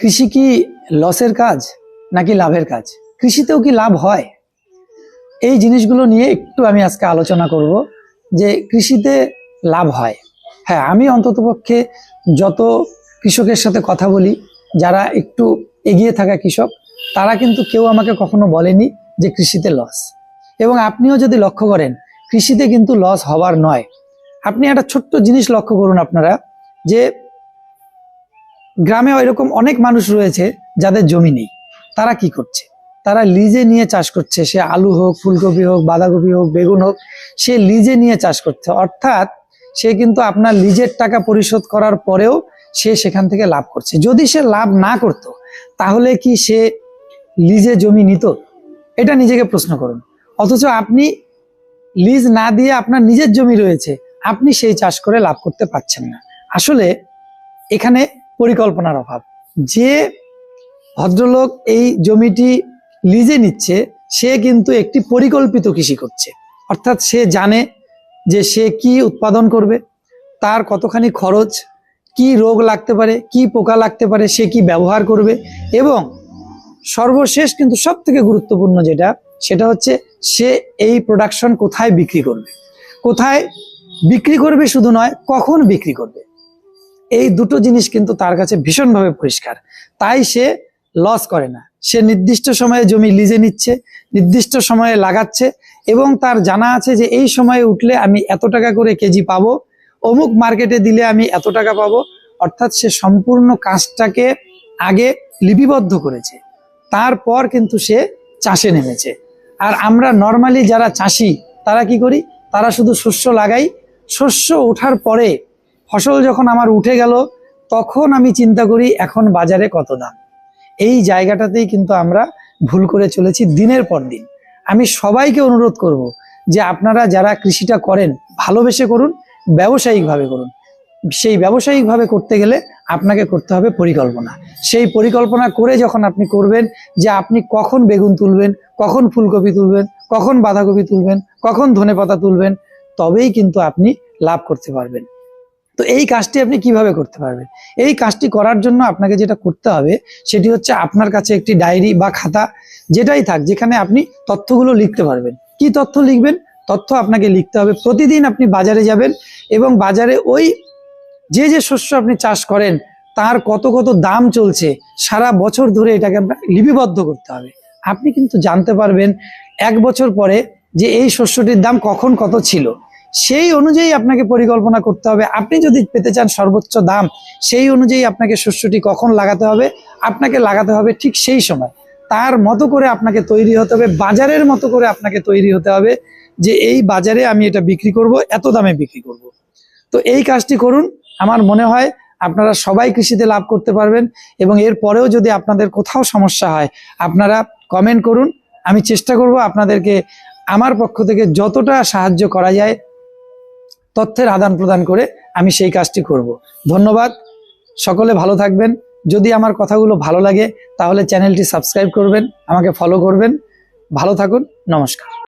কৃষি কি লসের কাজ নাকি লাভের কাজ? কৃষিতেও কি লাভ হয়? এই জিনিসগুলো নিয়ে একটু আমি আজকে আলোচনা করব যে কৃষিতে লাভ হয়। হ্যাঁ, আমি অন্ততপক্ষে যত কৃষকের সাথে কথা বলি, যারা একটু এগিয়ে থাকা কৃষক, তারা কিন্তু কেউ আমাকে কখনো বলেনি যে কৃষিতে লস। এবং আপনিও যদি লক্ষ্য করেন, কৃষিতে কিন্তু লস হবার নয়। আপনি একটা ছোট্ট জিনিস লক্ষ্য করুন আপনারা, যে গ্রামে এরকম অনেক মানুষ রয়েছে যাদের জমি নেই। তারা কি করছে? তারা লিজে নিয়ে চাষ করছে। সে আলু হোক, ফুলকপি হোক, বাঁধাকপি হোক, বেগুন হোক, সে লিজে নিয়ে চাষ করছে। অর্থাৎ সে কিন্তু আপনার লিজের টাকা পরিশোধ করার পরেও সে সেখান থেকে লাভ করছে। যদি সে লাভ না করত, তাহলে কি সে লিজে জমি নিত? এটা নিজেকে প্রশ্ন করুন। অথচ আপনি লিজ না দিয়ে আপনার নিজের জমি রয়েছে, আপনি সেই চাষ করে লাভ করতে পারছেন না। আসলে এখানে পরিকল্পনার অভাব। যে ভদ্রলোক এই জমিটি লিজে নিচ্ছে, সে কিন্তু একটি পরিকল্পিত কৃষি করছে। অর্থাৎ সে জানে যে সে কি উৎপাদন করবে, তার কতখানি খরচ, কি রোগ লাগতে পারে, কি পোকা লাগতে পারে, সে কি ব্যবহার করবে, এবং সর্বশেষ কিন্তু সব থেকে গুরুত্বপূর্ণ সেটা হচ্ছে সে এই প্রোডাকশন কোথায় বিক্রি করবে। কোথায় বিক্রি করবে শুধু নয়, কখন বিক্রি করবে। এই দুটো জিনিস কিন্তু তার কাছে ভীষণভাবে পরিষ্কার। তাই সে লস করে না। সে নির্দিষ্ট সময়ে জমি লিজে নিচ্ছে, নির্দিষ্ট সময়ে লাগাচ্ছে, এবং তার জানা আছে যে এই সময়ে উঠলে আমি এত টাকা করে কেজি পাবো, অমুক মার্কেটে দিলে আমি এত টাকা পাবো। অর্থাৎ সে সম্পূর্ণ কাজটাকে আগে লিপিবদ্ধ করেছে, তারপর কিন্তু সে চাষে নেমেছে। আর আমরা নর্মালি যারা চাষি, তারা কি করি? তারা শুধু শস্য লাগাই। শস্য ওঠার পরে, ফসল যখন আমার উঠে গেল, তখন আমি চিন্তা করি এখন বাজারে কত দাম। এই জায়গাটাতেই কিন্তু আমরা ভুল করে চলেছি দিনের পর দিন। আমি সবাইকে অনুরোধ করব যে আপনারা যারা কৃষিটা করেন, ভালোবেসে করুন, ব্যবসায়িকভাবে করুন। সেই ব্যবসায়িকভাবে করতে গেলে আপনাকে করতে হবে পরিকল্পনা। সেই পরিকল্পনা করে যখন আপনি করবেন যে আপনি কখন বেগুন তুলবেন, কখন ফুলকপি তুলবেন, কখন বাঁধাকপি তুলবেন, কখন ধনেপাতা তুলবেন, তবেই কিন্তু আপনি লাভ করতে পারবেন। তো এই কাজটি আপনি কিভাবে করতে পারবেন? এই কাজটি করার জন্য আপনাকে যেটা করতে হবে সেটি হচ্ছে আপনার কাছে একটি ডায়েরি বা খাতা, যেটাই থাক, যেখানে আপনি তথ্যগুলো লিখতে পারবেন। কি তথ্য লিখবেন? তথ্য আপনাকে লিখতে হবে, প্রতিদিন আপনি বাজারে যাবেন এবং বাজারে ওই যে শস্য আপনি চাষ করেন তার কত কত দাম চলছে সারা বছর ধরে, এটাকে আপনার লিপিবদ্ধ করতে হবে। আপনি কিন্তু জানতে পারবেন এক বছর পরে যে এই শস্যটির দাম কখন কত ছিল। সেই অনুযায়ী আপনাকে পরিকল্পনা করতে হবে। আপনি যদি পেতে চান সর্বোচ্চ দাম, সেই অনুযায়ী আপনাকে শস্যটি কখন লাগাতে হবে, আপনাকে লাগাতে হবে ঠিক সেই সময়। তার মতো করে আপনাকে তৈরি হতে হবে, বাজারের মতো করে আপনাকে তৈরি হতে হবে যে এই বাজারে আমি এটা বিক্রি করব, এত দামে বিক্রি করব। তো এই কাজটি করুন। আমার মনে হয় আপনারা সবাই কৃষিতে লাভ করতে পারবেন। এবং এর পরেও যদি আপনাদের কোথাও সমস্যা হয়, আপনারা কমেন্ট করুন। আমি চেষ্টা করব আপনাদেরকে আমার পক্ষ থেকে যতটা সাহায্য করা যায়, তথ্যের আদান প্রদান করে আমি সেই কাজটি করব। ধন্যবাদ। সকলে ভালো থাকবেন। যদি আমার কথাগুলো ভালো লাগে তাহলে চ্যানেলটি সাবস্ক্রাইব করবেন, আমাকে ফলো করবেন। ভালো থাকুন। নমস্কার।